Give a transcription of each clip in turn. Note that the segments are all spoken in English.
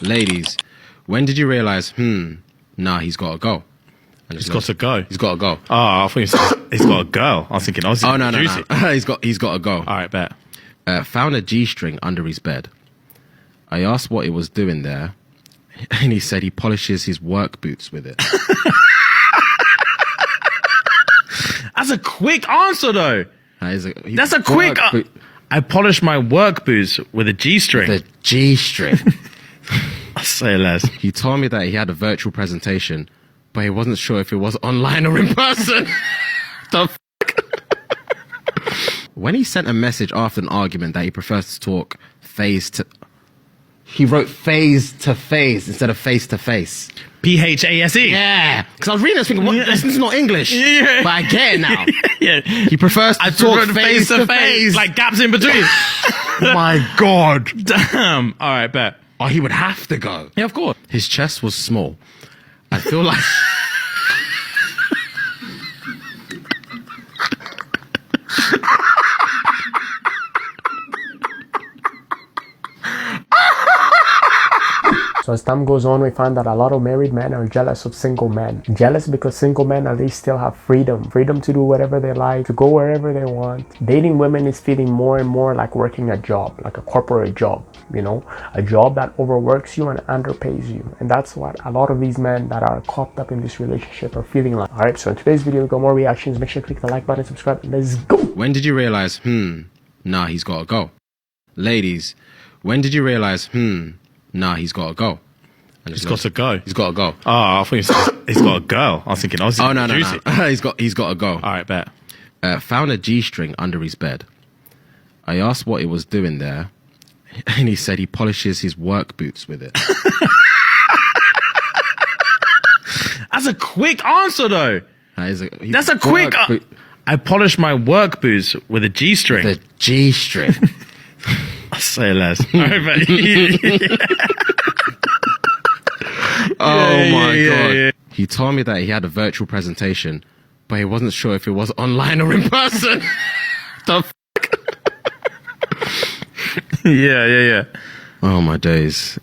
Ladies, when did you realise, nah, he's got to go? He's got to go. He's got to go. Oh, I thought he's got a girl. I was thinking, no. he's got to go. All right, bet. Found a G-string under his bed. I asked what he was doing there, and he said he polishes his work boots with it. That's a quick answer, though. That's a quick. I polish my work boots with a G-string. The G-string. I say less. He told me that he had a virtual presentation, but he wasn't sure if it was online or in person. The When he sent a message after an argument that he prefers to talk he wrote phase to phase instead of face to face. PHASE. Yeah. Because I was reading this thinking, this is not English. Yeah. But I get it now. Yeah. He prefers to talk face to face. Like gaps in between. My God. Damn. All right, bet. Oh, he would have to go. Yeah, of course. His chest was small. I feel like... So as time goes on, we find that a lot of married men are jealous of single men. Jealous because single men at least still have freedom. Freedom to do whatever they like, to go wherever they want. Dating women is feeling more and more like working a job, like a corporate job, you know? A job that overworks you and underpays you. And that's what a lot of these men that are caught up in this relationship are feeling like. Alright, so in today's video, we got more reactions. Make sure to click the like button, subscribe, and let's go! When did you realise, nah, he's got to go? Ladies, when did you realise, nah, he's got to go? He's got to go. He's got to go. Oh, I thought he's got a girl. I was thinking, no. He's got to go. All right, bet. Found a G-string under his bed. I asked what he was doing there, and he said he polishes his work boots with it. That's a quick answer, though. That's a quick... I polish my work boots with a G-string. The G-string. I say less. All right, bet. Oh my God. Yeah. He told me that he had a virtual presentation, but he wasn't sure if it was online or in person. The Yeah. Oh my days.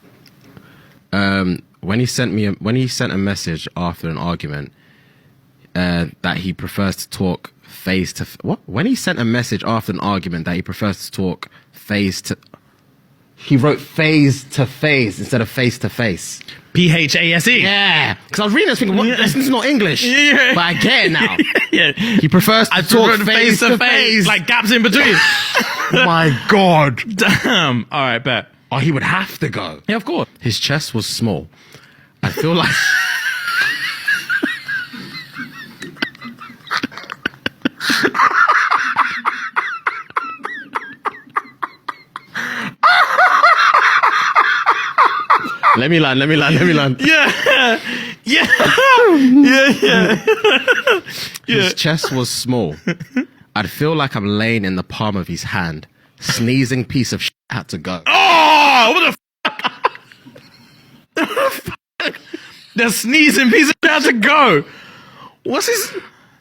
When he sent a message after an argument that he prefers to talk face to When he sent a message after an argument that he prefers to talk he wrote phase to phase instead of face to face. PHASE. Yeah. Because I was reading this thinking, this is not English. Yeah. But I get it now. Yeah. He prefers to talk face to face. Like gaps in between. My God. Damn. All right, bet. Oh, he would have to go. Yeah, of course. His chest was small. I feel like... Let me land. Yeah. His chest was small. I'd feel like I'm laying in the palm of his hand. Sneezing piece of shit had to go. Oh, what the fuck? The sneezing piece of shit had to go. What's his...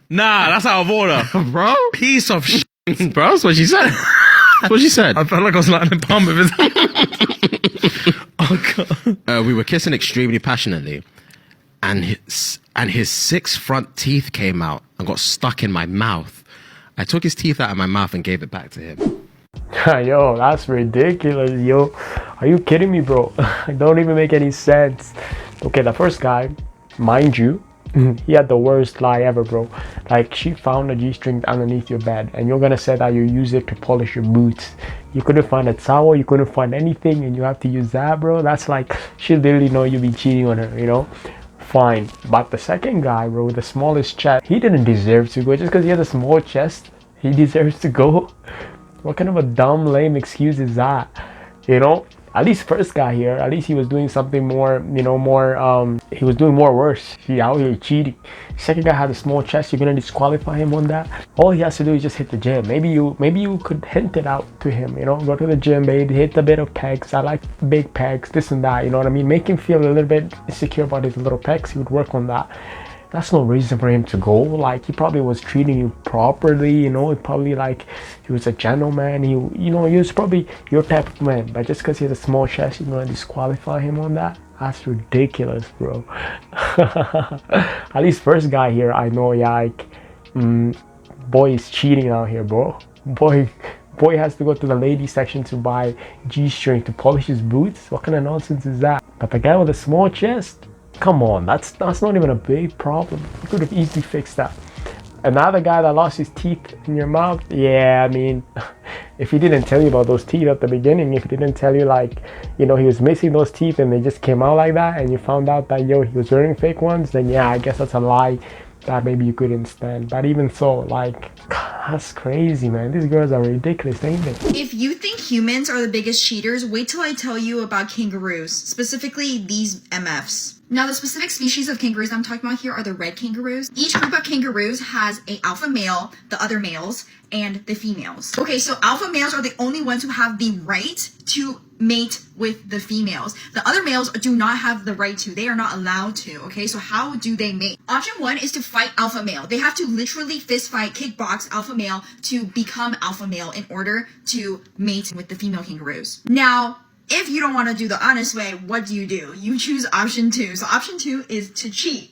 Nah, that's out of order. Bro? Piece of shit. Bro, that's what she said. That's what she said. I felt like I was lying in the palm of his hand. Oh, God. We were kissing extremely passionately, and his 6 front teeth came out and got stuck in my mouth. I took his teeth out of my mouth and gave it back to him. Yo, that's ridiculous, yo. Are you kidding me, bro? It don't even make any sense. Okay, the first guy, mind you, he had the worst lie ever, bro. Like, she found a G-string underneath your bed, and you're gonna say that you use it to polish your boots. You couldn't find a towel, you couldn't find anything, and you have to use that, bro. That's like, she literally know you be cheating on her, you know? Fine. But the second guy, bro, with the smallest chest, he didn't deserve to go. Just because he has a small chest, he deserves to go? What kind of a dumb, lame excuse is that? You know? At least first guy here, at least he was doing something more, you know, he was doing more worse. He out here cheating. Second guy had a small chest, you're gonna disqualify him on that? All he has to do is just hit the gym. Maybe you could hint it out to him, you know, go to the gym, babe, hit a bit of pegs. I like big pegs, this and that, you know what I mean? Make him feel a little bit insecure about his little pegs. He would work on that. that's no reason for him to go. Like, he probably was treating you properly, you know. He probably, like, he was a gentleman. He, you know, he was probably your type of man. But just because he has a small chest, you're gonna disqualify him on that? That's ridiculous, bro. At least first guy here, I know, yeah, like, boy is cheating out here, bro. Boy has to go to the ladies section to buy G-string to polish his boots. What kind of nonsense is that? But the guy with a small chest, come on, that's not even a big problem. You could have easily fixed that. Another guy that lost his teeth in your mouth, yeah, I mean, if he didn't tell you about those teeth at the beginning, if he didn't tell you, like, you know, he was missing those teeth and they just came out like that, and you found out that, yo, he was wearing fake ones, then yeah, I guess that's a lie that maybe you couldn't stand. But even so, like, that's crazy, man. These girls are ridiculous, ain't they? If you think humans are the biggest cheaters, wait till I tell you about kangaroos, specifically these MFs. Now, the specific species of kangaroos I'm talking about here are the red kangaroos. Each group of kangaroos has an alpha male, the other males, and the females. Okay, so alpha males are the only ones who have the right to mate with the females. The other males do not have the right to. They are not allowed to, okay? So how do they mate? Option one is to fight alpha male. They have to literally fist fight, kickbox alpha male to become alpha male in order to mate with the female kangaroos. Now, if you don't want to do the honest way, what do? You choose option two. So option two is to cheat.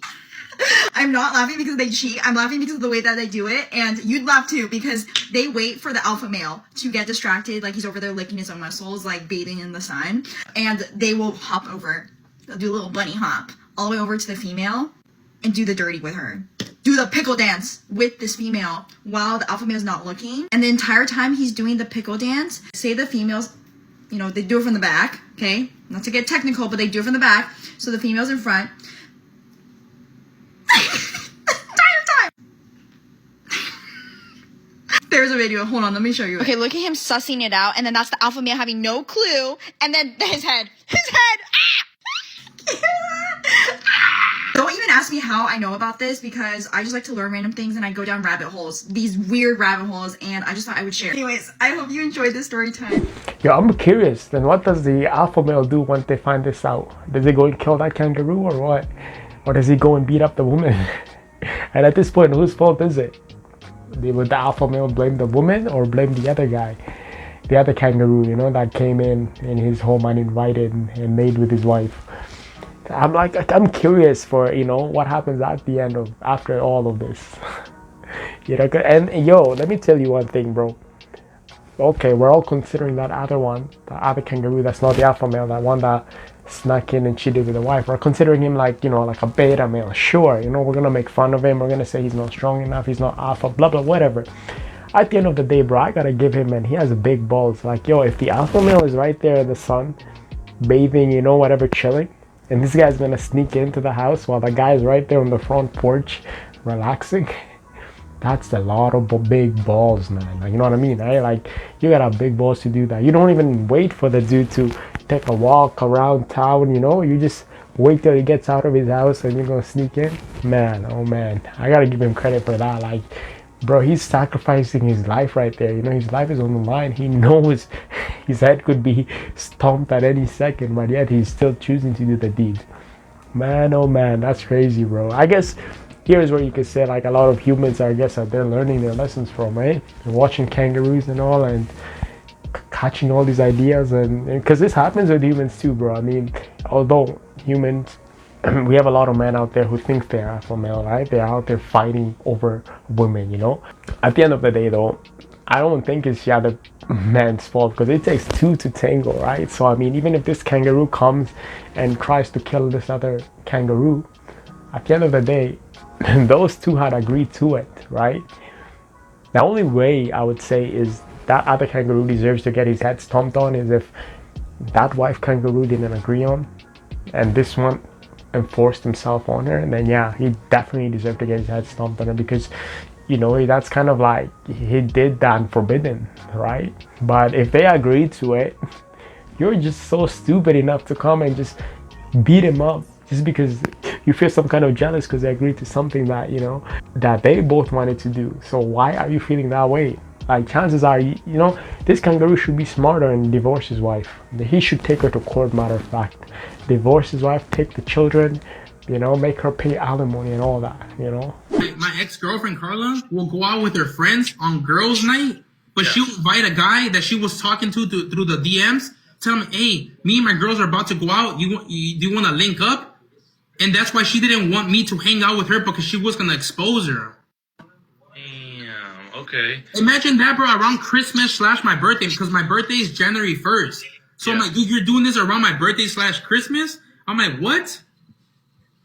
I'm not laughing because they cheat. I'm laughing because of the way that they do it. And you'd laugh too because they wait for the alpha male to get distracted. Like he's over there licking his own muscles, like bathing in the sun. And they will hop over. They'll do a little bunny hop all the way over to the female and do the dirty with her. Do the pickle dance with this female while the alpha male is not looking. And the entire time he's doing the pickle dance, say the females, you know, they do it from the back, okay? Not to get technical, but they do it from the back. So the female's in front. Time. There's a video. Hold on, let me show you. Okay, look at him sussing it out, and then that's the alpha male having no clue, and then his head. Don't even ask me how I know about this because I just like to learn random things and I go down rabbit holes, these weird rabbit holes, and I just thought I would share. Anyways, I hope you enjoyed this story time. Yo, I'm curious, then what does the alpha male do once they find this out? Does he go and kill that kangaroo or what? Or does he go and beat up the woman? And at this point, whose fault is it? Would the alpha male blame the woman or blame the other guy? The other kangaroo, you know, that came in his home uninvited and made with his wife. I'm curious for, you know, what happens at the end of, after all of this. You know, and yo, let me tell you one thing, bro. Okay, we're all considering that other one, the other kangaroo that's not the alpha male, that one that snuck in and cheated with the wife. We're considering him like, you know, like a beta male. Sure, you know, we're gonna make fun of him. We're gonna say he's not strong enough, he's not alpha, blah, blah, whatever. At the end of the day, bro, I gotta give him, and he has big balls. Like, yo, if the alpha male is right there in the sun, bathing, you know, whatever, chilling, and this guy's gonna sneak into the house while the guy's right there on the front porch relaxing, that's a lot of big balls, man. Like, you know what I mean, right? Like, you gotta have big balls to do that. You don't even wait for the dude to take a walk around town, you know? You just wait till he gets out of his house and you're gonna sneak in. Man, oh man, I gotta give him credit for that. Like, bro, he's sacrificing his life right there. You know, his life is on the line. He knows his head could be stomped at any second, but yet he's still choosing to do the deed. Man, oh man, that's crazy, bro. I guess here's where you could say, like, a lot of humans, I guess, that they're learning their lessons from, right? And watching kangaroos and all, and catching all these ideas, and because this happens with humans too, bro. I mean, although humans, we have a lot of men out there who think they're alpha male, right? They're out there fighting over women, you know? At the end of the day, though, I don't think it's the other man's fault, because it takes two to tango, right? So, I mean, even if this kangaroo comes and tries to kill this other kangaroo, at the end of the day, those two had agreed to it, right? The only way I would say is that other kangaroo deserves to get his head stomped on is if that wife kangaroo didn't agree on, and this one enforced himself on her, and then yeah, he definitely deserved to get his head stomped on her, because, you know, that's kind of like, he did that unforbidden, right? But if they agreed to it, you're just so stupid enough to come and just beat him up just because you feel some kind of jealous because they agreed to something that, you know, that they both wanted to do. So why are you feeling that way? Like, chances are, you know, this kangaroo should be smarter and divorce his wife. He should take her to court, matter of fact. Divorce his wife, take the children, you know, make her pay alimony and all that, you know. My ex-girlfriend Carla will go out with her friends on girls' night, but she'll invite a guy that she was talking to through the DMs, tell him, hey, me and my girls are about to go out. Do you want to link up? And that's why she didn't want me to hang out with her, because she was going to expose her. Damn, okay. Imagine that, bro, around Christmas / my birthday, because my birthday is January 1st. So I'm like, dude, you're doing this around my birthday / Christmas? I'm like, what?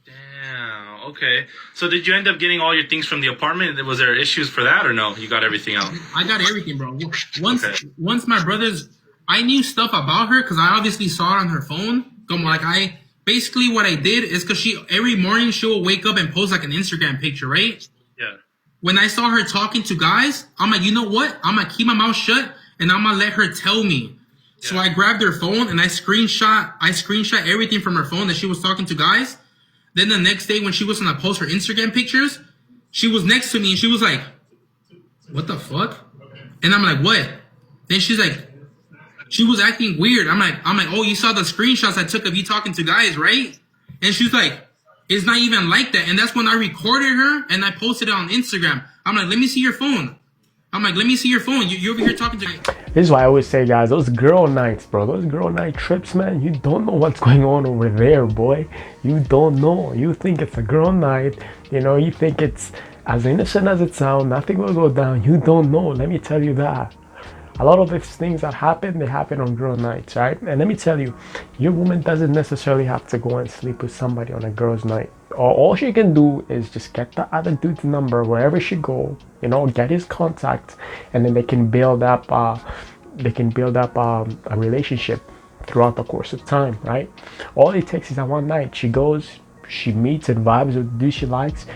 Damn, okay. So did you end up getting all your things from the apartment? Was there issues for that or no? You got everything out? I got everything, bro. Once my brothers, I knew stuff about her because I obviously saw it on her phone. Basically what I did is because every morning she'll wake up and post like an Instagram picture, right? Yeah. When I saw her talking to guys, I'm like, you know what? I'm going to keep my mouth shut and I'm going to let her tell me. Yeah. So I grabbed her phone and I screenshot everything from her phone that she was talking to guys. Then the next day when she was going to post her Instagram pictures, she was next to me and she was like, what the fuck? And I'm like, what? Then she's like, she was acting weird. I'm like, oh, you saw the screenshots I took of you talking to guys, right? And she's like, it's not even like that. And that's when I recorded her and I posted it on Instagram. I'm like, let me see your phone. You're over here talking to me. This is why I always say, guys, those girl nights, bro, those girl night trips, man, you don't know what's going on over there, boy. You don't know. You think it's a girl night, you know, you think it's as innocent as it sounds, nothing will go down. You don't know, let me tell you that. A lot of these things that happen, they happen on girl nights, right? And let me tell you, your woman doesn't necessarily have to go and sleep with somebody on a girl's night. All she can do is just get the other dude's number wherever she go, you know, get his contact, and then they can build up a relationship throughout the course of time, right? All it takes is that one night. She goes, she meets and vibes with the dude she likes.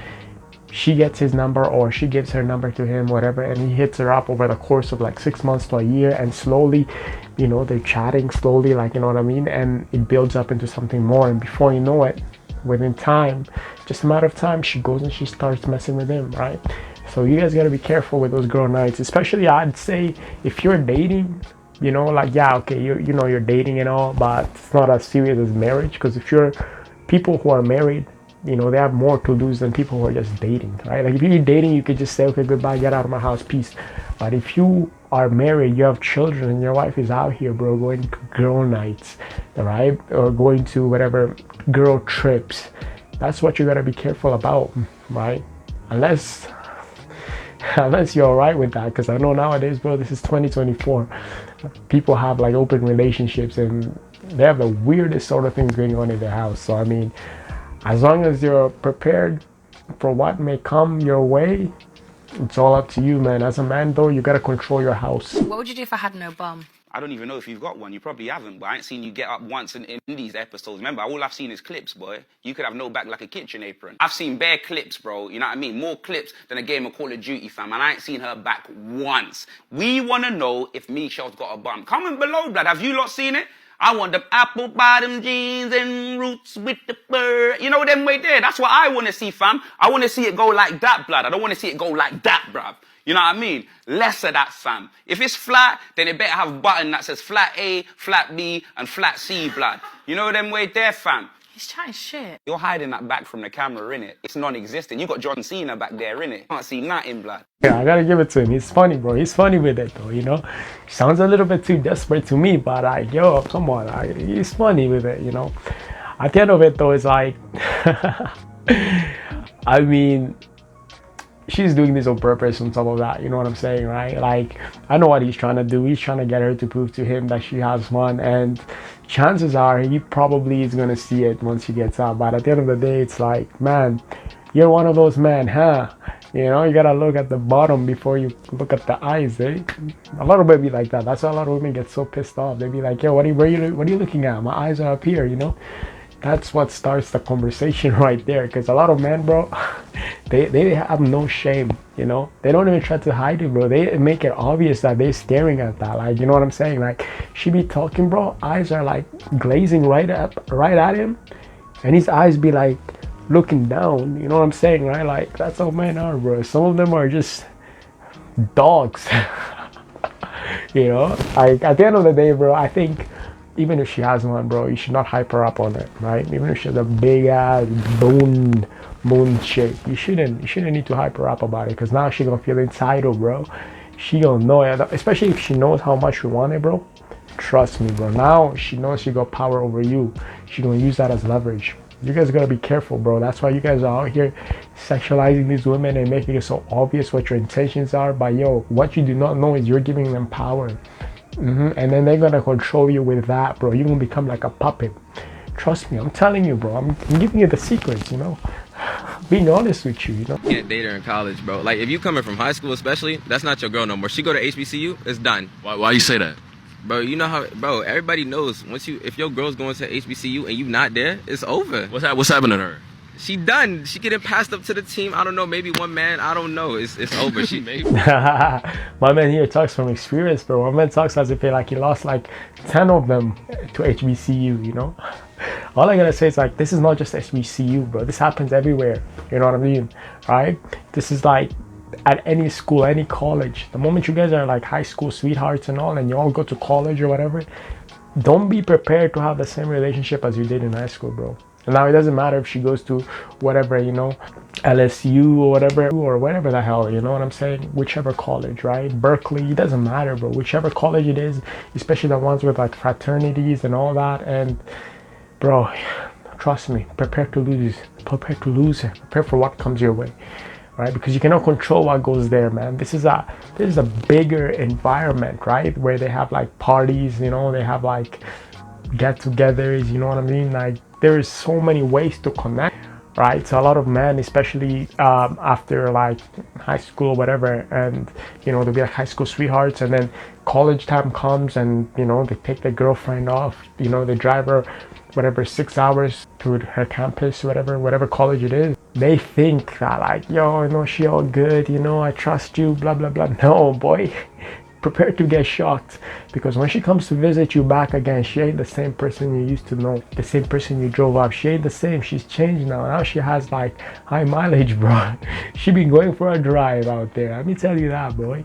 She gets his number or she gives her number to him, whatever, and he hits her up over the course of like 6 months to a year, and slowly, you know, they're chatting slowly, like, you know what I mean, and it builds up into something more, and before you know it, within time, just a matter of time, she goes and she starts messing with him, right? So you guys gotta be careful with those girl nights, especially I'd say if you're dating, you know, like, yeah, okay, you know you're dating and all, but it's not as serious as marriage, because if you're people who are married, you know, they have more to lose than people who are just dating, right? Like if you're dating, you could just say, okay, goodbye, get out of my house, peace. But if you are married, you have children, and your wife is out here, bro, going to girl nights, right? Or going to whatever girl trips, that's what you gotta be careful about, right? Unless you're all right with that, because I know nowadays, bro, this is 2024. People have like open relationships and they have the weirdest sort of things going on in their house. So I mean, as long as you're prepared for what may come your way, it's all up to you, man. As a man, though, you gotta control your house. What would you do if I had no bum? I don't even know if you've got one. You probably haven't, but I ain't seen you get up once in these episodes. Remember, all I've seen is clips, boy. You could have no back like a kitchen apron. I've seen bare clips, bro. You know what I mean? More clips than a game of Call of Duty, fam. And I ain't seen her back once. We want to know if Michelle's got a bum. Comment below, blood. Have you lot seen it? I want them apple bottom jeans and roots with the fur. You know them way there. That's what I want to see, fam. I want to see it go like that, blood. I don't want to see it go like that, bruv. You know what I mean? Less of that, fam. If it's flat, then it better have a button that says flat A, flat B, and flat C, blood. You know them way there, fam. He's chatting shit. You're hiding that back from the camera, innit? It's non-existent. You got John Cena back there, innit? Can't see nothing, blood. Yeah, I gotta give it to him. He's funny, bro. He's funny with it, though, you know? Sounds a little bit too desperate to me, but yo, come on. He's funny with it, you know? At the end of it, though, it's like, I mean, she's doing this on purpose on top of that, you know what I'm saying, right? Like, I know what he's trying to do. He's trying to get her to prove to him that she has one, and chances are he probably is going to see it once she gets out. But at the end of the day, it's like, man, you're one of those men, huh? You know, you got to look at the bottom before you look at the eyes, eh? A lot of women be like that. That's why a lot of women get so pissed off. They be like, yo, what are you looking at? My eyes are up here, you know? That's what starts the conversation right there. Because a lot of men, bro, they have no shame, you know? They don't even try to hide it, bro. They make it obvious that they're staring at that. Like, you know what I'm saying? Like, she be talking, bro, eyes are like glazing right at him. And his eyes be like looking down, you know what I'm saying, right? Like, that's how men are, bro. Some of them are just dogs. You know? Like, at the end of the day, bro, I think even if she has one, bro, you should not hype her up on it, right? Even if she has a big ass moon shape, you shouldn't need to hype her up about it, because now she gonna feel entitled, bro. She gonna know it, especially if she knows how much you want it, bro. Trust me, bro. Now she knows she got power over you. She gonna use that as leverage. You guys gotta be careful, bro. That's why you guys are out here sexualizing these women and making it so obvious what your intentions are. But yo, what you do not know is you're giving them power. And then they're gonna control you with that, bro. You're gonna become like a puppet. Trust me, I'm telling you, bro. I'm giving you the secrets, you know. Being honest with you, you know. You can't date her in college, bro. Like, if you coming from high school especially, that's not your girl no more. She go to HBCU, it's done. Why you say that? Bro, you know how, bro, everybody knows if your girl's going to HBCU and you not there, it's over. What's happening to her? She done. She getting passed up to the team. I don't know, maybe one man. I don't know. It's over. She maybe. My man here talks from experience, bro. My man talks as if he lost like 10 of them to HBCU, you know. All I gotta say is like, this is not just HBCU, bro. This happens everywhere. You know what I mean, right? This is like at any school, any college. The moment you guys are like high school sweethearts and all, and you all go to college or whatever, don't be prepared to have the same relationship as you did in high school, bro. And now it doesn't matter if she goes to whatever, you know, LSU or whatever the hell, you know what I'm saying? Whichever college, right? Berkeley, it doesn't matter, bro. Whichever college it is, especially the ones with like fraternities and all that. And bro, trust me, prepare to lose. Prepare to lose. Prepare for what comes your way, right? Because you cannot control what goes there, man. This is a bigger environment, right? Where they have like parties, you know, they have like get-togethers, you know what I mean? Like, there is so many ways to connect, right? So a lot of men, especially after like high school or whatever, and you know, they'll be like high school sweethearts, and then college time comes, and you know, they take their girlfriend off, you know, they drive her whatever 6 hours to her campus, whatever college it is. They think that like, yo, you know, she all good, you know, I trust you, blah blah blah. No, boy. Prepare to get shocked, because when she comes to visit you back again, she ain't the same person you used to know, the same person you drove up. She ain't the same. She's changed now she has like high mileage, bro. She been going for a drive out there, let me tell you that, boy.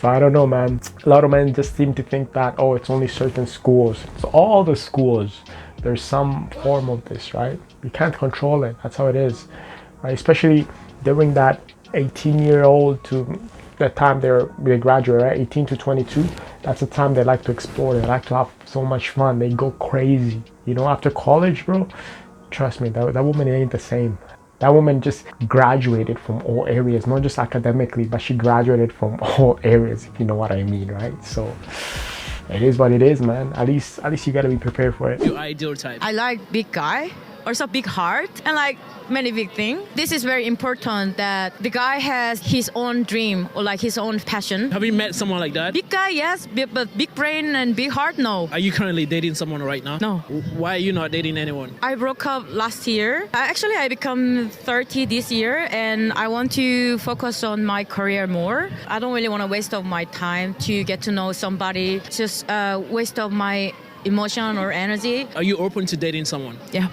So I don't know, man. A lot of men just seem to think that, oh, it's only certain schools. So all the schools, there's some form of this, right? You can't control it. That's how it is, right? Especially during that 18-year-old to the time they graduate, right? 18 to 22, that's the time they like to explore. They like to have so much fun. They go crazy, you know. After college, bro, trust me, that woman ain't the same. That woman just graduated from all areas, not just academically, but she graduated from all areas, if you know what I mean, right? So it is what it is, man. At least you gotta be prepared for it. Your ideal type? I like big guy, also big heart, and like many big things. This is very important, that the guy has his own dream or like his own passion. Have you met someone like that? Big guy, yes, but big brain and big heart, no. Are you currently dating someone right now? No. Why are you not dating anyone? I broke up last year. Actually, I become 30 this year, and I want to focus on my career more. I don't really want to waste of my time to get to know somebody, just waste of my emotion or energy. Are you open to dating someone? Yeah.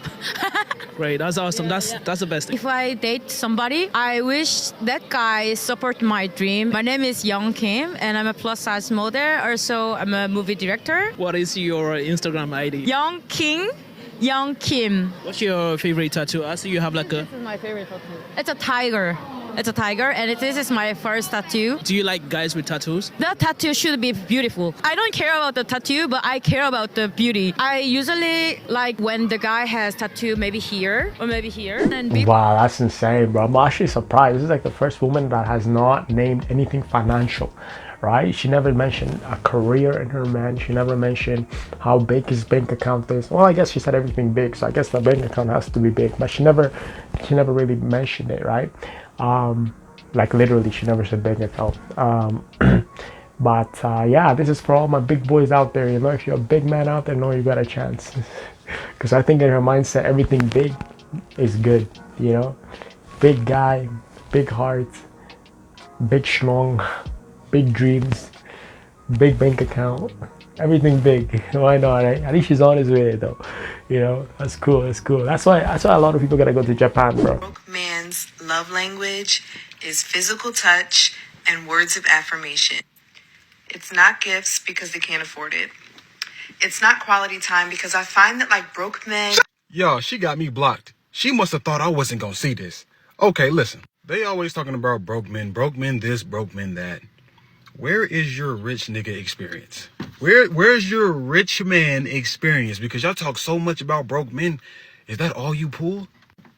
Great, that's awesome. Yeah, that's the best thing. If I date somebody, I wish that guy support my dream. My name is Young Kim, and I'm a plus size model. Also, I'm a movie director. What is your Instagram ID? Young Kim. What's your favorite tattoo? I see you have like a... This is my favorite tattoo. It's a tiger. And this is my first tattoo. Do you like guys with tattoos? The tattoo should be beautiful. I don't care about the tattoo, but I care about the beauty. I usually like when the guy has tattoo maybe here or maybe here. Wow, that's insane, bro. I'm actually surprised. This is like the first woman that has not named anything financial, right? She never mentioned a career in her man. She never mentioned how big his bank account is. Well, I guess she said everything big, so I guess the bank account has to be big, but she never really mentioned it, right? Like literally, she never said bank account. But yeah, this is for all my big boys out there. You know, if you're a big man out there, know you got a chance. Because I think in her mindset, everything big is good. You know, big guy, big heart, big schlong, big dreams, big bank account, everything big. Why not, right? At least she's honest with it, though. You know, that's cool. That's why a lot of people gotta go to Japan, bro. Broke man's love language is physical touch and words of affirmation. It's not gifts because they can't afford it. It's not quality time because I find that like broke men. Yo, she got me blocked. She must have thought I wasn't gonna see this. Okay, listen. They always talking about broke men this, broke men that. Where is your rich nigga experience? Where's your rich man experience? Because y'all talk so much about broke men. Is that all you pull?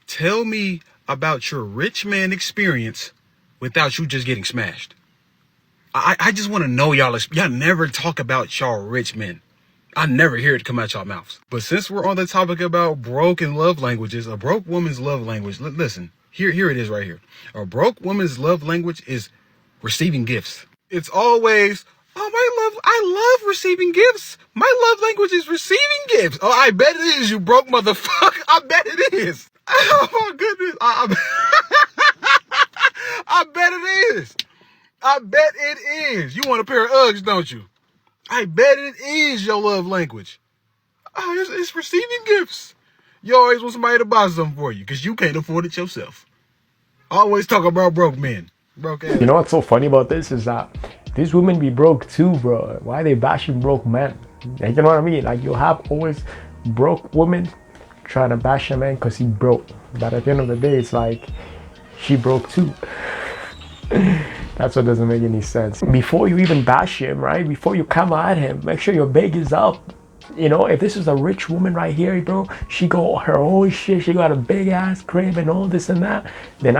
Tell me about your rich man experience without you just getting smashed. I just want to know y'all never talk about y'all rich men. I never hear it come out y'all mouths. But since we're on the topic about broken love languages, a broke woman's love language, listen, here it is right here. A broke woman's love language is receiving gifts. It's always, I love receiving gifts. My love language is receiving gifts. Oh, I bet it is, you broke motherfucker. I bet it is. Oh my goodness. I bet it is. I bet it is. You want a pair of Uggs, don't you? I bet it is your love language. Oh, it's receiving gifts. You always want somebody to buy something for you because you can't afford it yourself. Always talk about broke men. Broke ass. You know what's so funny about this is that these women be broke too, bro. Why are they bashing broke men? Like, you know what I mean? Like, you have always broke women trying to bash a man because he broke. But at the end of the day, it's like, she broke too. That's what doesn't make any sense. Before you even bash him, right? Before you come at him, make sure your bag is up. You know, if this is a rich woman right here, bro, she got her own shit, she got a big ass crib and all this and that, then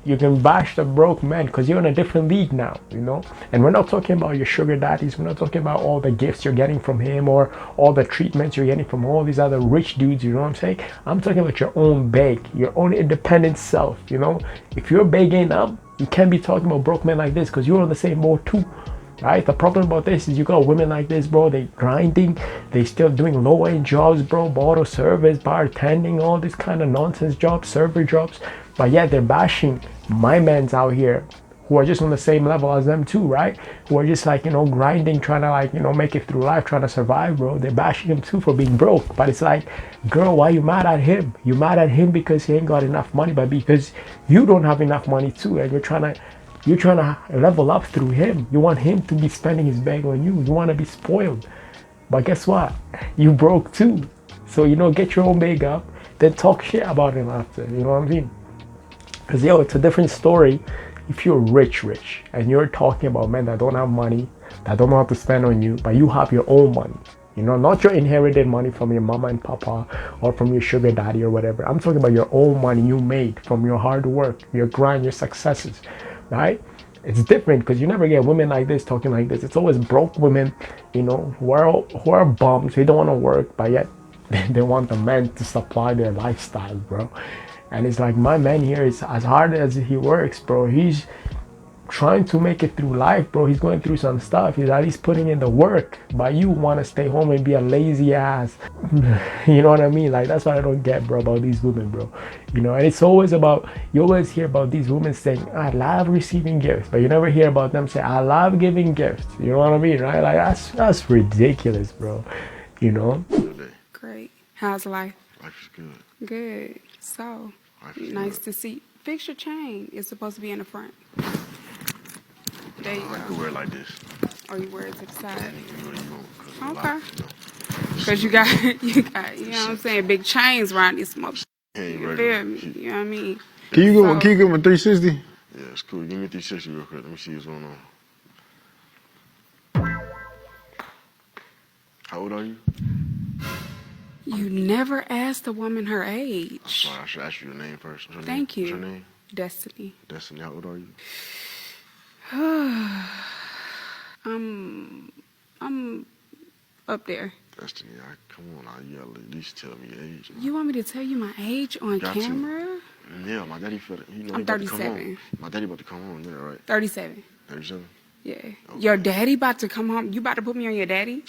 you can bash the broke man because you're in a different league now, you know? And we're not talking about your sugar daddies, we're not talking about all the gifts you're getting from him or all the treatments you're getting from all these other rich dudes, you know what I'm saying? I'm talking about your own bag, your own independent self, you know? If your bag ain't up, you can't be talking about broke men like this because you're on the same boat too. Right? The problem about this is you got women like this, bro. They grinding, they still doing low-end jobs, bro. Bottle service, bartending, all this kind of nonsense jobs, server jobs. But yet they're bashing my mans out here who are just on the same level as them too, right? Who are just like, you know, grinding, trying to like, you know, make it through life, trying to survive, bro. They're bashing him too for being broke. But it's like, girl, why you mad at him? You mad at him because he ain't got enough money, but because you don't have enough money too, and you're trying to level up through him. You want him to be spending his bag on you. You want to be spoiled. But guess what? You broke too. So, you know, get your own bag up, then talk shit about him after. You know what I mean? Because, yo, it's a different story if you're rich, and you're talking about men that don't have money, that don't know how to spend on you, but you have your own money. You know, not your inherited money from your mama and papa or from your sugar daddy or whatever. I'm talking about your own money you made from your hard work, your grind, your successes. Right? It's different because you never get women like this talking like this. It's always broke women, you know, who are bums, who don't want to work, but yet they want the men to supply their lifestyle, bro. And it's like, my man here is, as hard as he works, bro, he's trying to make it through life, bro. He's going through some stuff. He's at least putting in the work, but you want to stay home and be a lazy ass. You know what I mean? Like, that's what I don't get, bro, about these women, bro. You know, and it's always about, you always hear about these women saying, I love receiving gifts, but you never hear about them say, I love giving gifts. You know what I mean, right? Like, that's ridiculous, bro. You know? Great. How's life? Life is good. Good. So, nice to see. Fix your chain. It's supposed to be in the front. There you go. I can wear it like this. Or you wear it to the side. Okay. Because you got, you know what I'm saying, big chains around this motherfucker. Hey, You feel me? You know what I mean? Can you give him a 360? Yeah, it's cool. Give me a 360 real quick. Let me see what's going on. How old are you? You never asked a woman her age. I'm sorry, I should ask you your name first. What's your Thank name? you. What's your name? Destiny. Destiny, how old are you? I'm up there. Destiny, come on now, you gotta at least tell me your age. You want me to tell you my age on camera? Yeah, my daddy felt it. You know, I'm 37. My daddy about to come home, yeah, right? 37. 37? Yeah. Okay. Your daddy about to come home? You about to put me on your daddy?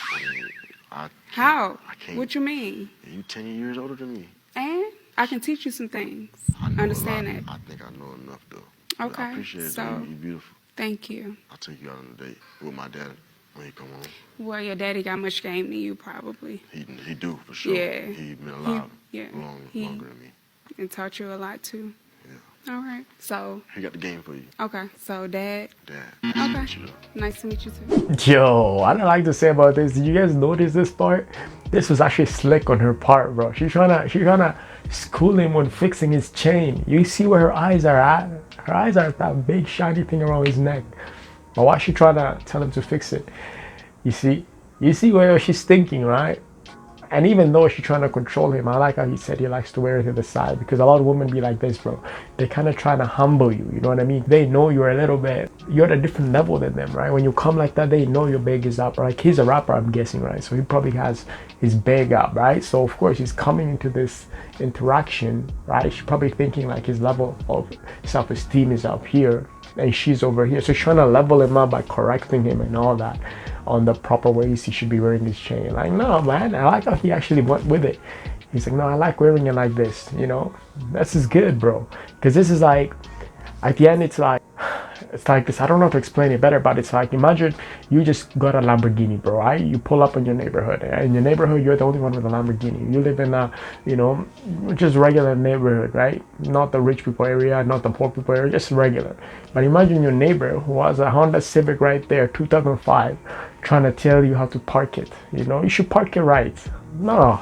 How? I can't. What you mean? You 10 years older than me. And I can teach you some things. Understand that? I think I know enough, though. Okay. I appreciate it. You're beautiful. Thank you. I'll take you out on a date with my dad when he come home. Well, your daddy got much game than you, probably. He do, for sure. Yeah. He been alive longer than me. And taught you a lot, too. Yeah. All right. So. He got the game for you. Okay. So, Dad. Dad. Okay. Nice to meet you too. Yo, I don't like to say about this. Did you guys notice this part? This was actually slick on her part, bro. She's trying to school him on fixing his chain. You see where her eyes are at? Her eyes are at that big shiny thing around his neck. But why is she trying to tell him to fix it? You see where she's thinking, right? And even though she's trying to control him, I like how he said he likes to wear it to the side, because a lot of women be like this, bro. They kind of try to humble you, you know what I mean? They know you're at a different level than them, right? When you come like that, they know your bag is up. Like, he's a rapper, I'm guessing, right? So he probably has his bag up, right? So of course he's coming into this interaction, right? She's probably thinking like his level of self-esteem is up here and she's over here. So she's trying to level him up by correcting him and all that on the proper ways he should be wearing his chain. Like, no, man, I like how he actually went with it. He's like, no, I like wearing it like this, you know? This is good, bro. Because this is like, at the end, it's like this. I don't know how to explain it better, but it's like, imagine you just got a Lamborghini, bro, right? You pull up in your neighborhood. And in your neighborhood, you're the only one with a Lamborghini. You live in a, you know, just regular neighborhood, right? Not the rich people area, not the poor people area, just regular. But imagine your neighbor who has a Honda Civic right there, 2005, trying to tell you how to park it. You know, you should park it right. No.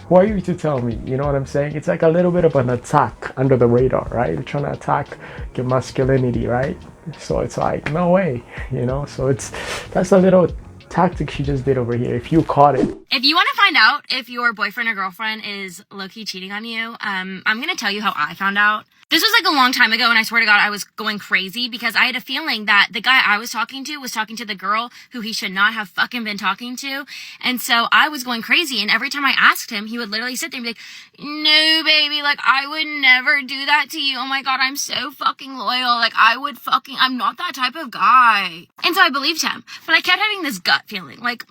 Who are you to tell me? You know what I'm saying? It's like a little bit of an attack under the radar, right? You're trying to attack your masculinity, right? So it's like, no way, you know? So that's a little tactic she just did over here. If you caught it. If you want to find out if your boyfriend or girlfriend is low-key cheating on you, I'm going to tell you how I found out. This was like a long time ago, and I swear to God, I was going crazy because I had a feeling that the guy I was talking to the girl who he should not have fucking been talking to. And so I was going crazy, and every time I asked him, he would literally sit there and be like, no, baby, like, I would never do that to you. Oh my God, I'm so fucking loyal. Like, I'm not that type of guy. And so I believed him, but I kept having this gut feeling, like,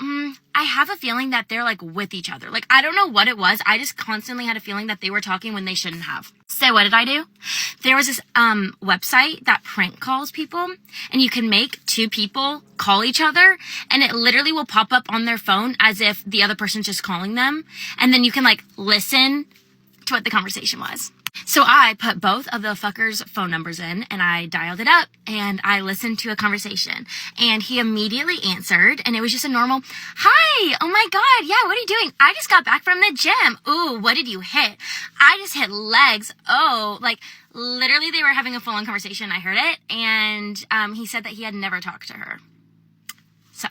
I have a feeling that they're like with each other. Like, I don't know what it was. I just constantly had a feeling that they were talking when they shouldn't have. So what did I do? There was this website that prank calls people, and you can make two people call each other, and it literally will pop up on their phone as if the other person's just calling them. And then you can like listen to what the conversation was. So I put both of the fuckers' phone numbers in, and I dialed it up, and I listened to a conversation, and he immediately answered, and it was just a normal, hi, oh my God, yeah, what are you doing? I just got back from the gym. Ooh, what did you hit? I just hit legs. Oh, like, literally they were having a full-on conversation. I heard it, and he said that he had never talked to her. So,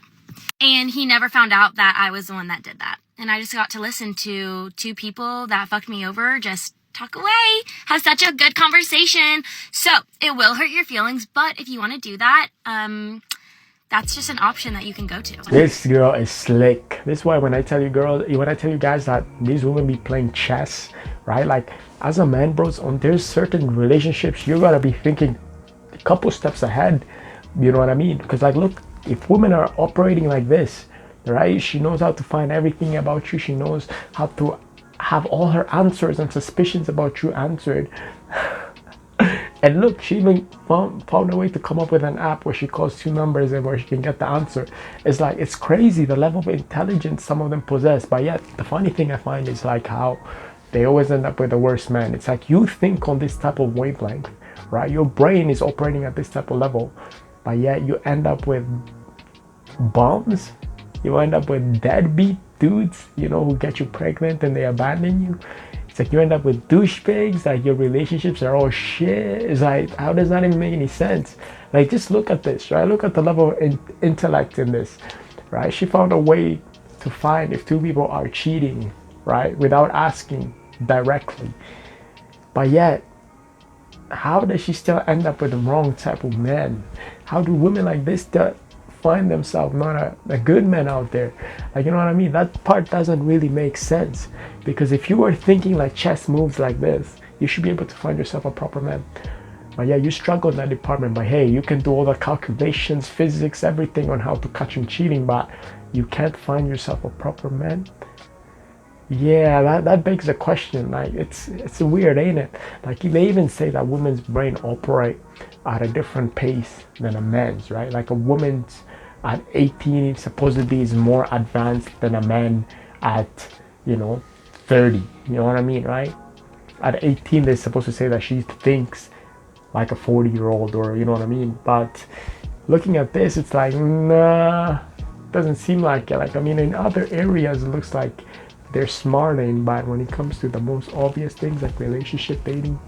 and he never found out that I was the one that did that. And I just got to listen to two people that fucked me over just talk away, have such a good conversation. So it will hurt your feelings, but if you want to do that, that's just an option that you can go to. This girl is slick. This is why when I tell you guys that these women be playing chess, right? Like, as a man, bros, there's certain relationships you gotta be thinking a couple steps ahead. You know what I mean? Because like, look, if women are operating like this, right? She knows how to find everything about you. She knows how to have all her answers and suspicions about you answered. And look, she even found a way to come up with an app where she calls two numbers and where she can get the answer. It's like, it's crazy the level of intelligence some of them possess. But yet the funny thing I find is like how they always end up with the worst man. It's like, you think on this type of wavelength, right? Your brain is operating at this type of level, but yet you end up with bums. You end up with deadbeat dudes, you know, who get you pregnant and they abandon you. It's like you end up with douchebags, like your relationships are all shit. It's like, how does that even make any sense? Like, just look at this, right? Look at the level of intellect in this, right? She found a way to find if two people are cheating, right? Without asking directly. But yet, how does she still end up with the wrong type of man? How do women like this find themselves not a good man out there? Like, you know what I mean? That part doesn't really make sense, because if you were thinking like chess moves like this, you should be able to find yourself a proper man. But yeah, you struggle in that department. But hey, you can do all the calculations, physics, everything on how to catch him cheating, but you can't find yourself a proper man. Yeah, that begs the question. Like, it's weird, ain't it? Like, they even say that women's brain operate at a different pace than a man's, right? Like, a woman's at 18 supposedly is more advanced than a man at, 30. You know what I mean, right? At 18, they're supposed to say that she thinks like a 40-year-old, or you know what I mean. But looking at this, it's like, nah, doesn't seem like it. Like, I mean, in other areas, it looks like they're smarting, but when it comes to the most obvious things like relationship dating,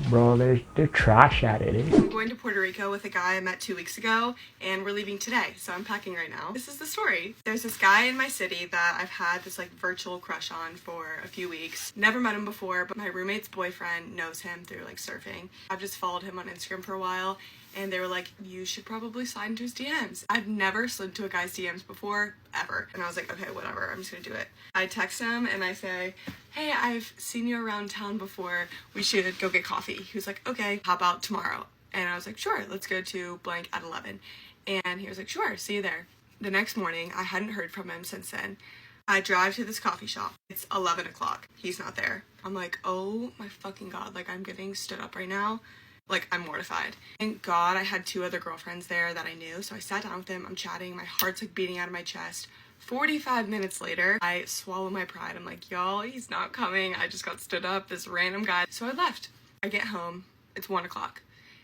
bro, they're trash at it. I'm going to Puerto Rico with a guy I met 2 weeks ago, and we're leaving today, so I'm packing right now. This is the story. There's this guy in my city that I've had this like virtual crush on for a few weeks. Never met him before, but my roommate's boyfriend knows him through like surfing. I've just followed him on Instagram for a while, and they were like, you should probably slide into his DMs. I've never slid into a guy's DMs before, ever. And I was like, okay, whatever, I'm just gonna do it. I text him and I say, hey, I've seen you around town before. We should go get coffee. He was like, okay, how about tomorrow? And I was like, sure, let's go to blank at 11. And he was like, sure, see you there. The next morning, I hadn't heard from him since then. I drive to this coffee shop. It's 11 o'clock. He's not there. I'm like, oh my fucking God, like I'm getting stood up right now. Like, I'm mortified. Thank God I had 2 other girlfriends there that I knew, so I sat down with them, I'm chatting, my heart's like beating out of my chest. 45 minutes later, I swallow my pride. I'm like, y'all, he's not coming. I just got stood up, this random guy. So I left. I get home. It's 1 o'clock.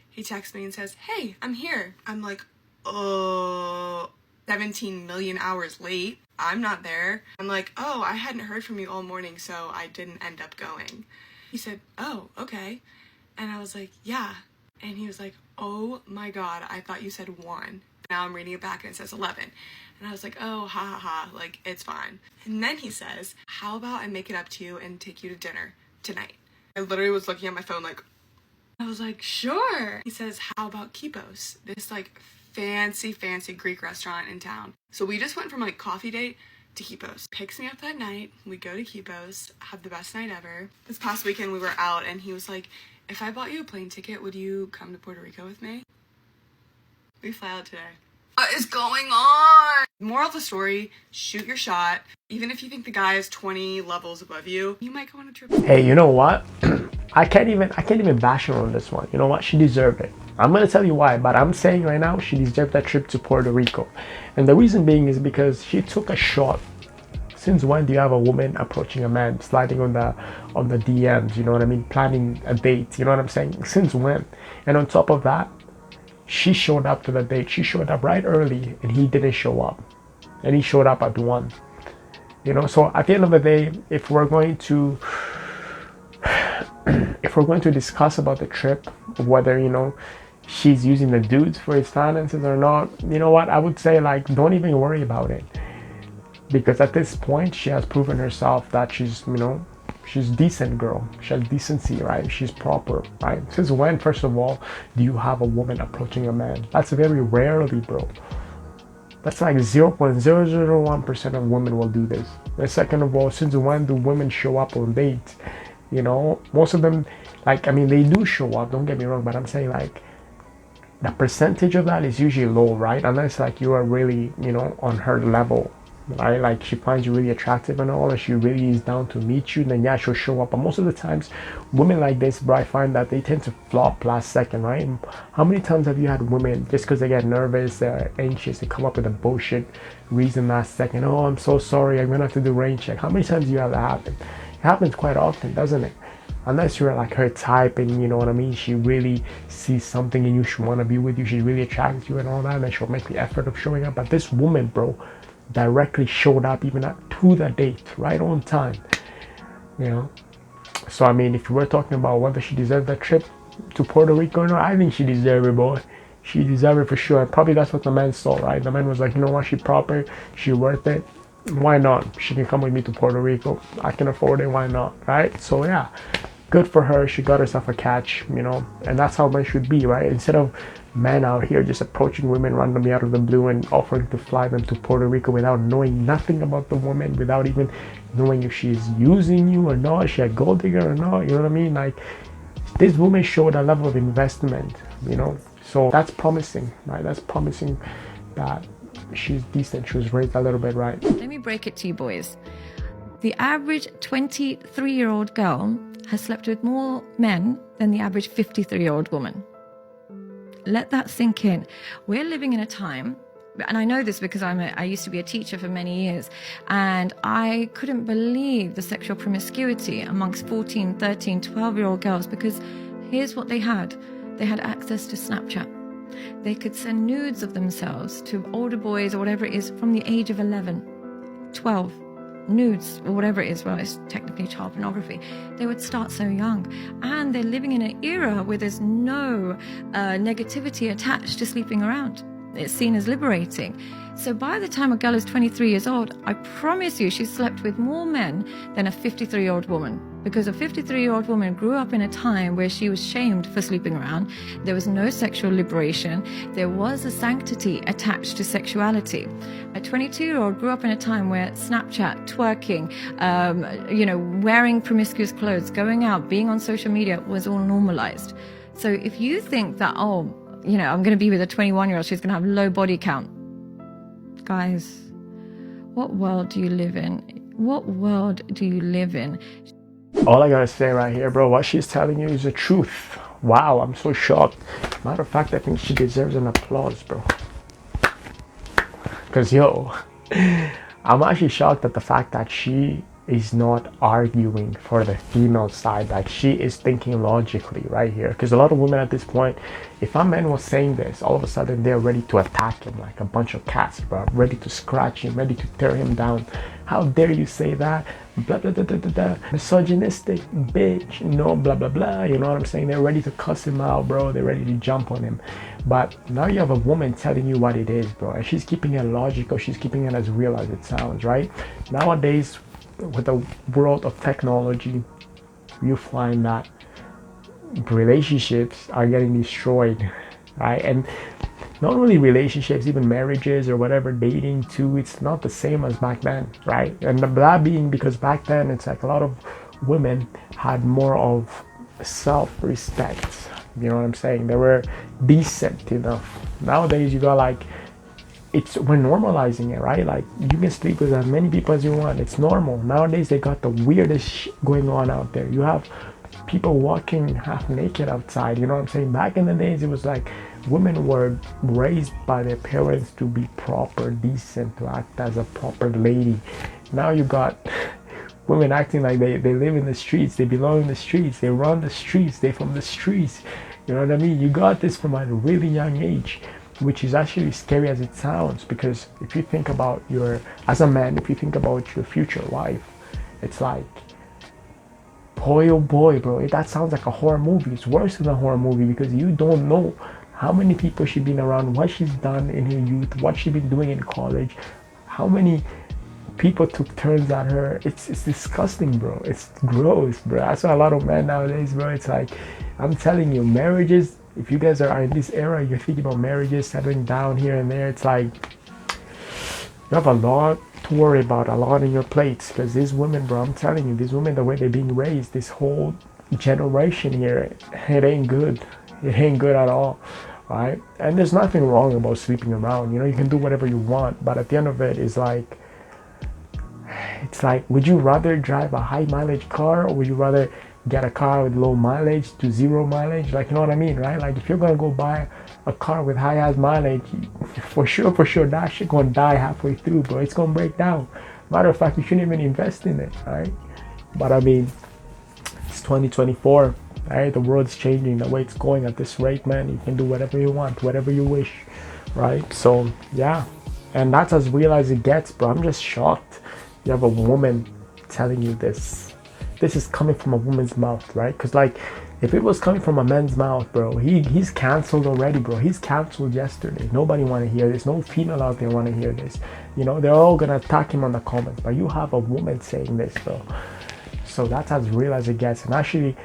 He texts me and says, hey, I'm here. I'm like, oh, 17 million hours late. I'm not there. I'm like, oh, I hadn't heard from you all morning, so I didn't end up going. He said, oh, okay. And I was like, yeah. And he was like, oh my God, I thought you said 1. Now I'm reading it back and it says 11. And I was like, oh, ha ha ha, like, it's fine. And then he says, how about I make it up to you and take you to dinner tonight? I literally was looking at my phone like, I was like, sure. He says, how about Kipos? This like fancy Greek restaurant in town. So we just went from like coffee date to Kipos. Picks me up that night. We go to Kipos, have the best night ever. This past weekend we were out and he was like, if I bought you a plane ticket, would you come to Puerto Rico with me? We fly out today. What is going on? Moral of the story, shoot your shot. Even if you think the guy is 20 levels above you, you might go on a trip. Hey, you know what? I can't even bash her on this one. You know what? She deserved it. I'm gonna tell you why, but I'm saying right now she deserved that trip to Puerto Rico. And the reason being is because she took a shot. Since when do you have a woman approaching a man, sliding on the DMs, you know what I mean, planning a date, you know what I'm saying? Since when? And on top of that, she showed up to the date. She showed up right early and he didn't show up. And he showed up at 1. You know, so at the end of the day, if we're going to discuss about the trip, whether, you know, she's using the dudes for his finances or not, you know what, I would say, like, don't even worry about it. Because at this point, she has proven herself that she's, you know, she's decent girl. She has decency, right? She's proper, right? Since when, first of all, do you have a woman approaching a man? That's very rarely, bro. That's like 0.001% of women will do this. And second of all, since when do women show up on dates? You know, most of them, like, I mean, they do show up, don't get me wrong, but I'm saying, like, the percentage of that is usually low, right? Unless, like, you are really, you know, on her level. Right? Like, she finds you really attractive and all, and she really is down to meet you, then yeah, she'll show up. But most of the times, women like this, bro, I find that they tend to flop last second, right? How many times have you had women, just because they get nervous, they're anxious, they come up with a bullshit reason last second? Oh, I'm so sorry, I'm gonna have to do rain check. How many times do you have that happen? It happens quite often, doesn't it? Unless you're like her type and you know what I mean, she really sees something in you, she wanna be with you, she's really attracted to you and all that, and then she'll make the effort of showing up. But this woman, bro, directly showed up even to the date, right on time, you know. So I mean, if we're talking about whether she deserved that trip to Puerto Rico or not, I think she deserved it, boy. She deserved it for sure. And probably that's what the man saw, right? The man was like, you know what, she proper, she worth it, why not? She can come with me to Puerto Rico, I can afford it, why not, right? So yeah, good for her. She got herself a catch, you know. And that's how men should be, right? Instead of men out here just approaching women randomly out of the blue and offering to fly them to Puerto Rico without knowing nothing about the woman, without even knowing if she's using you or not, is she a gold digger or not, you know what I mean? Like, this woman showed a level of investment, you know. So that's promising, right? That's promising that she's decent, she was raised a little bit right. Let me break it to you boys. The average 23-year-old girl has slept with more men than the average 53-year-old woman. Let that sink in. We're living in a time, and I know this because I used to be a teacher for many years, and I couldn't believe the sexual promiscuity amongst 14, 13, 12-year-old girls, because here's what they had. They had access to Snapchat. They could send nudes of themselves to older boys or whatever it is from the age of 11, 12, nudes or whatever it is. Well, it's technically child pornography. They would start so young. And they're living in an era where there's no negativity attached to sleeping around. It's seen as liberating. So by the time a girl is 23 years old, I promise you she's slept with more men than a 53-year-old woman. Because a 53-year-old woman grew up in a time where she was shamed for sleeping around. There was no sexual liberation. There was a sanctity attached to sexuality. A 22-year-old grew up in a time where Snapchat, twerking, wearing promiscuous clothes, going out, being on social media was all normalized. So if you think that, I'm going to be with a 21-year-old, she's going to have low body count. Guys, what world do you live in? What world do you live in? All I gotta say right here, bro, what she's telling you is the truth. Wow, I'm so shocked. Matter of fact, I think she deserves an applause, bro. Because, I'm actually shocked at the fact that she is not arguing for the female side. Like, she is thinking logically right here. Because a lot of women at this point, if a man was saying this, all of a sudden they're ready to attack him like a bunch of cats, bro. Ready to scratch him, ready to tear him down. How dare you say that? Blah, blah, blah, blah, blah, blah. Misogynistic, bitch, blah, blah, blah. You know what I'm saying? They're ready to cuss him out, bro. They're ready to jump on him. But now you have a woman telling you what it is, bro. And she's keeping it logical. She's keeping it as real as it sounds, right? Nowadays, with the world of technology, you find that relationships are getting destroyed, right? And not only relationships, even marriages or whatever, dating too, it's not the same as back then, right? And that being because back then it's like a lot of women had more of self-respect, you know what I'm saying? They were decent enough. Nowadays you got like, we're normalizing it, right? Like, you can sleep with as many people as you want. It's normal. Nowadays, they got the weirdest shit going on out there. You have people walking half naked outside, you know what I'm saying? Back in the days, it was like women were raised by their parents to be proper, decent, to act as a proper lady. Now you got women acting like they live in the streets, they belong in the streets, they run the streets, they're from the streets. You know what I mean? You got this from a really young age, which is actually scary as it sounds, because if you think about as a man, if you think about your future wife, it's like, boy, oh boy, bro, that sounds like a horror movie. It's worse than a horror movie, because you don't know how many people she's been around, what she's done in her youth, what she's been doing in college, how many people took turns at her. It's disgusting, bro. It's gross, bro. That's why a lot of men nowadays, bro, it's like, I'm telling you, marriages, if you guys are in this era, you're thinking about marriages, settling down here and there, it's like, you have a lot to worry about, a lot on your plates, because these women, bro, I'm telling you, these women, the way they're being raised, this whole generation here, it ain't good. It ain't good at all, right? And there's nothing wrong about sleeping around, you can do whatever you want, but at the end of it, it's like, would you rather drive a high mileage car, or would you rather get a car with low mileage to zero mileage? Like, you know what I mean, right? Like, if you're gonna go buy a car with high ass mileage, for sure that shit gonna die halfway through, bro. It's gonna break down. Matter of fact, you shouldn't even invest in it, right? But I mean, it's 2024, right? The world's changing. The way it's going at this rate, man, you can do whatever you want, whatever you wish, right? So yeah, and that's as real as it gets, bro. I'm just shocked you have a woman telling you this. This is coming from a woman's mouth, right? Because, like, if it was coming from a man's mouth, bro, he's canceled already, bro. He's canceled yesterday. Nobody want to hear this. No female out there want to hear this. They're all gonna attack him on the comments. But you have a woman saying this, bro. So that's as real as it gets. And actually,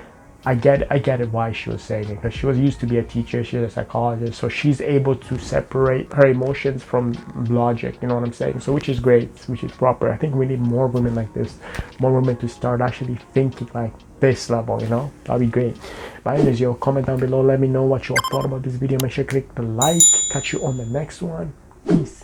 I get it why she was saying it, because she was used to be a teacher, she's a psychologist, so she's able to separate her emotions from logic, you know what I'm saying? So which is great, which is proper. I think we need more women like this, more women to start actually thinking like this level, that'd be great. But anyways, comment down below, let me know what you all thought about this video. Make sure to click the like. Catch you on the next one. Peace.